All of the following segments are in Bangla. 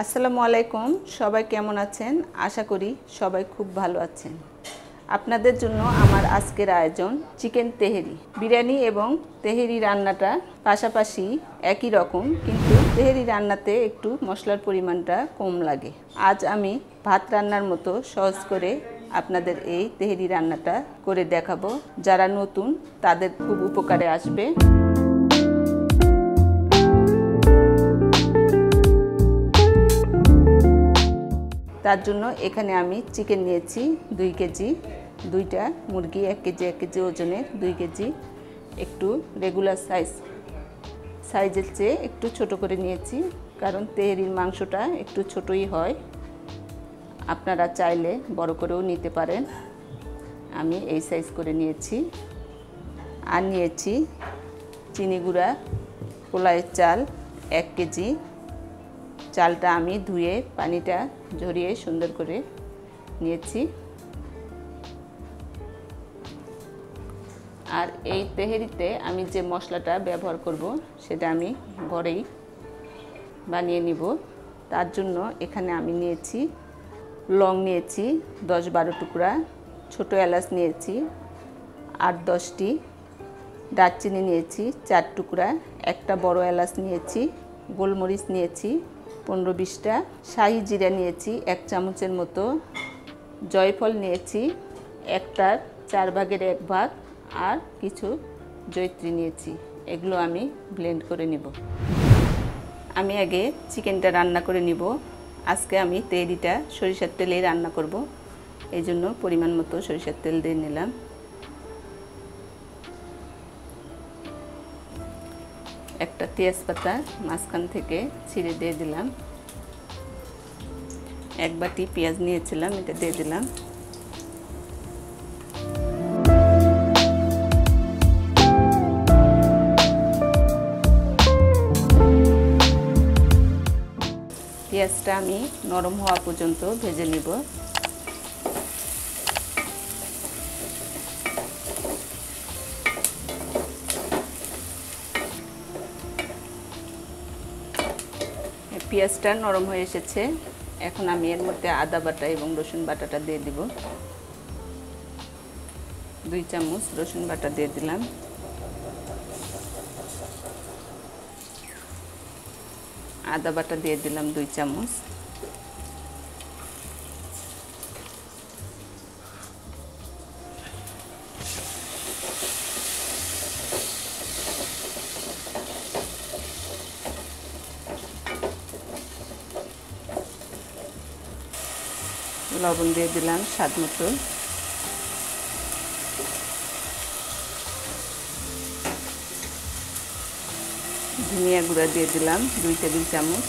আসসালামু আলাইকুম, সবাই কেমন আছেন? আশা করি সবাই খুব ভালো আছেন। আপনাদের জন্য আমার আজকের আয়োজন চিকেন তেহেরি। বিরিয়ানি এবং তেহেরি রান্নাটা পাশাপাশি একই রকম, কিন্তু তেহেরি রান্নাতে একটু মশলার পরিমাণটা কম লাগে। আজ আমি ভাত রান্নার মতো সহজ করে আপনাদের এই তেহেরি রান্নাটা করে দেখাবো। যারা নতুন তাদের খুব উপকারে আসবে। তার জন্য এখানে আমি চিকেন নিয়েছি 2 কেজি, দুইটা মুরগি 1 কেজি 1 কেজি ওজনের 2 কেজি, একটু রেগুলার সাইজের চেয়ে একটু ছোট করে নিয়েছি, কারণ তেহেরির মাংসটা একটু ছোটই হয়। আপনারা চাইলে বড় করেও নিতে পারেন। আমি এই সাইজ করে নিয়েছি। আর নিয়েছি চিনি গুঁড়া, পোলাওয়ের চাল 1 কেজি। চালটা আমি ধুয়ে পানিটা ঝরিয়ে সুন্দর করে নিয়েছি। আর এই তেহেরিতে আমি যে মশলাটা ব্যবহার করব সেটা আমি ঘরেই বানিয়ে নিব। তার জন্য এখানে আমি নিয়েছি লং নিয়েছি 10-12 টুকরা, ছোট এলাচ নিয়েছি 8-10টি, দারচিনি নিয়েছি 4 টুকরা, একটা বড় এলাচ নিয়েছি, গোলমরিচ নিয়েছি 15-20টা, শাহি জিরা নিয়েছি 1 চামচের মতো, জয়ফল নিয়েছি 1টার 4 ভাগের 1 ভাগ, আর কিছু জয়িত্রী নিয়েছি। এগুলো আমি ব্লেন্ড করে নিব। আমি আগে চিকেনটা রান্না করে নিব। আজকে আমি তেহেরিটা সরিষার তেলেই রান্না করব, এই জন্য পরিমাণ মতো সরিষার তেল দিয়ে নিলাম। একটা তেজপাতা মাঝখান থেকে ছিঁড়ে দিয়ে দিলাম। 1 বাটি পেঁয়াজ নিয়েছিলাম, এটা দিয়ে দিলাম। পেঁয়াজটা আমি নরম হওয়া পর্যন্ত ভেজে নিব। পেঁয়াজটা নরম হয়ে এসেছে। এখন আমি এর মধ্যে আদা বাটা এবং রসুন বাটাটা দিয়ে দিব। 2 চামচ রসুন বাটা দিয়ে দিলাম। আদা বাটা দিয়ে দিলাম 2 চামচ। লবণ দিয়ে দিলাম স্বাদ মতো। ধনিয়া গুঁড়া দিয়ে দিলাম 2 টেবিল চামচ।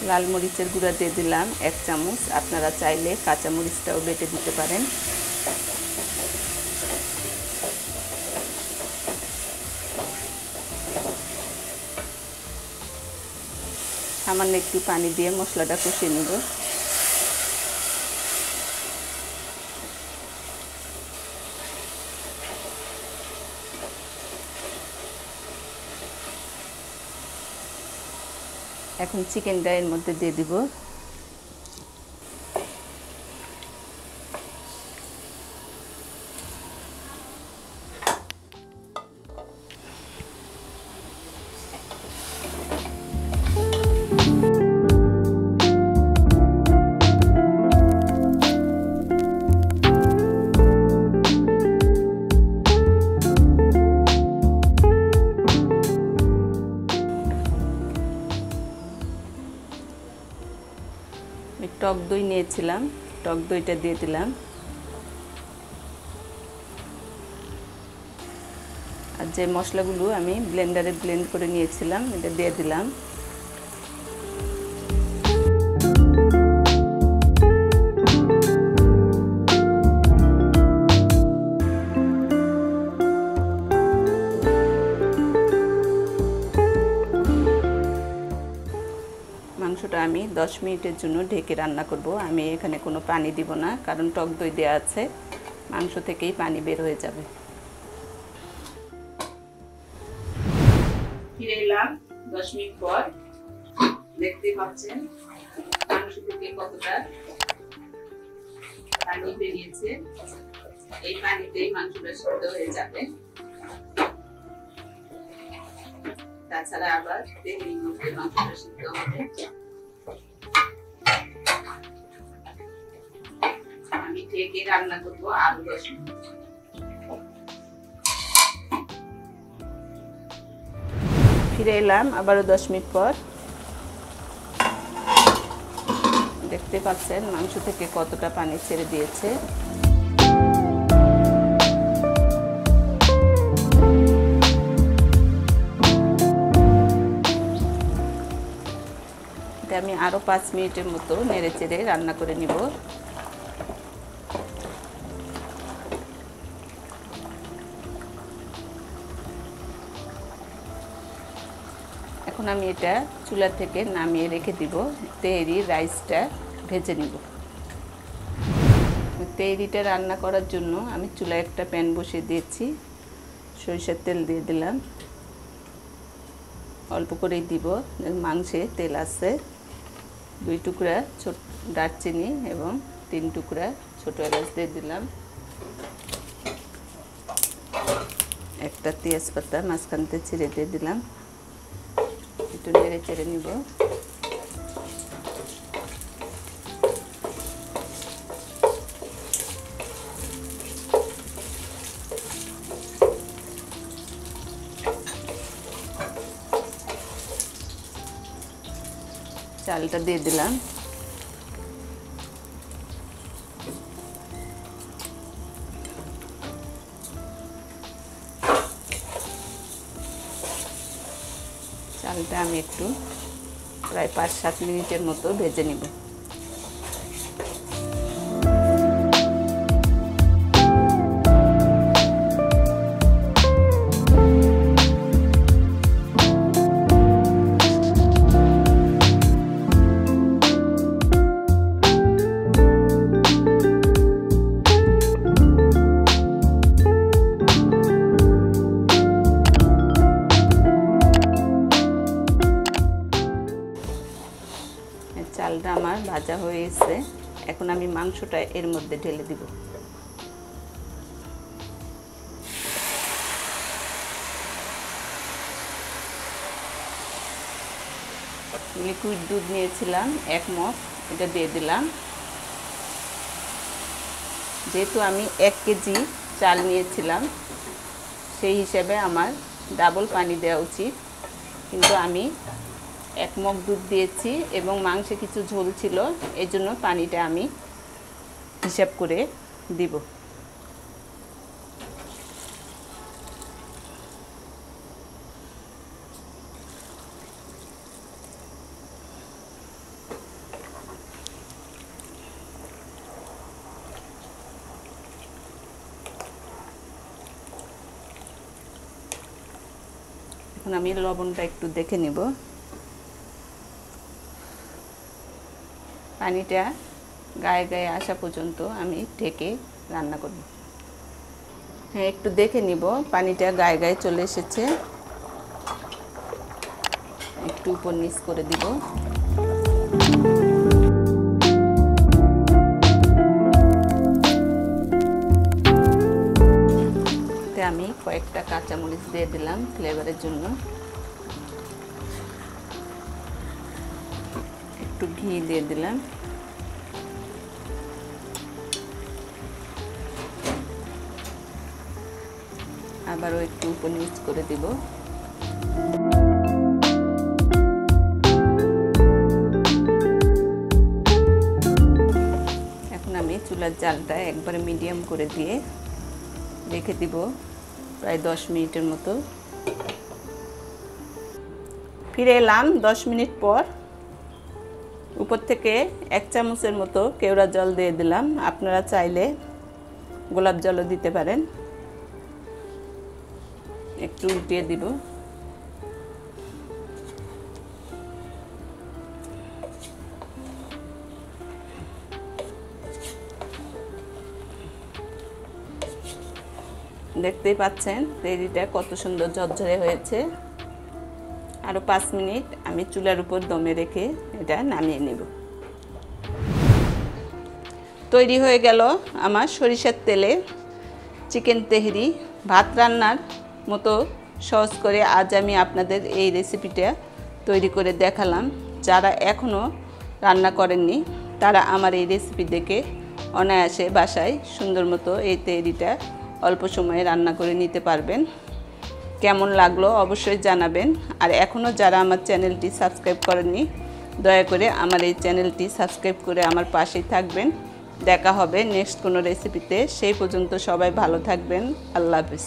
লাল মরিচের গুঁড়া দিয়ে দিলাম 1 চামচ। আপনারা চাইলে কাঁচা মরিচটাও বেটে দিতে পারেন। সামান্য একটু পানি দিয়ে মশলাটা কষিয়ে নেব। এখন চিকেনটা এর মধ্যে দিয়ে দিব। টক দই নিয়েছিলাম, টক দইটা দিয়ে দিলাম। আর যে মশলাগুলো আমি ব্লেন্ডারে ব্লেন্ড করে নিয়েছিলাম এটা দিয়ে দিলাম। মাংসটা আমি 10 মিনিটের জন্য ঢেকে রান্না করব। আমি এখানে কোনো পানি দিব না, কারণ টক দই দেওয়া আছে, মাংস থেকেই পানি বের হয়ে যাবে। ফিরে এলাম 10 মিনিট পর। দেখতে পাচ্ছেন মাংস থেকে কতটা পানি বেরিয়েছে। এই পানিতেই মাংসটা সিদ্ধ হয়ে যাবে। তাছাড়া আবার তেলের মধ্যে মাংসটা সিদ্ধ হবে। আমি ঢেকে রান্না করবো আরো 10 মিনিট। ফিরে এলাম আবারও 10 মিনিট পর। দেখতে পাচ্ছেন মাংস থেকে কতটা পানি ছেড়ে দিয়েছে। আমি আরো 5 মিনিটের মতো নেড়ে চেড়ে রান্না করে নিব। এখন আমি এটা চুলা থেকে নামিয়ে রেখে দিব। তেহারি রাইসটা ভেজে নিব। তেহারিটা রান্না করার জন্য আমি চুলায় একটা প্যান বসিয়ে দিয়েছি। সরিষার তেল দিয়ে দিলাম, অল্প করেই দিব, মাংসে তেল আছে। 2 টুকরা ছোট দারচিনি এবং 3 টুকরা ছোট এলাচ দিয়ে দিলাম। একটা তেজপাতা মাঝখানতে ছিঁড়ে দিয়ে দিলাম। একটু নেড়ে চেড়ে নিব। চালটা দিয়ে দিলাম। চালটা আমি একটু প্রায় 5-7 মিনিটের মতো ভেজে নিব। চালটা আমার ভাজা হয়ে গেছে। এখন আমি মাংসটা এর মধ্যে ঢেলে দিব। লিকুইড দুধ নিয়েছিলাম 1 মগ, এটা দিয়ে দিলাম। যেহেতু আমি 1 কেজি চাল নিয়েছিলাম, সেই হিসাবে আমার ডাবল পানি দেওয়া উচিত, কিন্তু আমি 1 মগ দুধ দিয়েছি এবং মাংসে কিছু ঝোল ছিল, এই জন্য পানিটা আমি হিসাব করে দিব। এখন আমি লবণটা একটু দেখে নেব। পানিটা গায়ে গায়ে আসা পর্যন্ত আমি ঢেকে রান্না করব। হ্যাঁ, একটু দেখে নিব, পানিটা গায়ে গায়ে চলে এসেছে। একটু উপর নিচ করে দিব। আমি কয়েকটা কাঁচামরিচ দিয়ে দিলাম ফ্লেভারের জন্য। একটু ঘি দিয়ে দিলাম। আবারও একটু উপর নিচ করে দিব। এখন আমি চুলার জালটা একবারে মিডিয়াম করে দিয়ে রেখে দিব প্রায় 10 মিনিটের মতো। ফিরে এলাম 10 মিনিট পর। উপর থেকে 1 চামচের মতো কেওড়া জল দিয়ে দিলাম। আপনারা চাইলে গোলাপ জলও দিতে পারেন। একটু উল্টিয়ে দিব। দেখতেই পাচ্ছেন তেহারিটা কত সুন্দর ঝরঝরে হয়েছে। আরও 5 মিনিট আমি চুলার উপর দমে রেখে এটা নামিয়ে নেব। তৈরি হয়ে গেল আমার সরিষার তেলে চিকেন তেহারি। ভাত রান্নার মতো সহজ করে আজ আমি আপনাদের এই রেসিপিটা তৈরি করে দেখালাম। যারা এখনও রান্না করেননি তারা আমার এই রেসিপি দেখে অনায়াসে বাসায় সুন্দর মতো এই তেহারিটা অল্প সময়ে রান্না করে নিতে পারবেন। কেমন লাগলো অবশ্যই জানাবেন। আর এখনও যারা আমার চ্যানেলটি সাবস্ক্রাইব করেননি দয়া করে আমার এই চ্যানেলটি সাবস্ক্রাইব করে আমার পাশেই থাকবেন। দেখা হবে নেক্সট কোনো রেসিপিতে। সেই পর্যন্ত সবাই ভালো থাকবেন। আল্লাহ হাফেজ।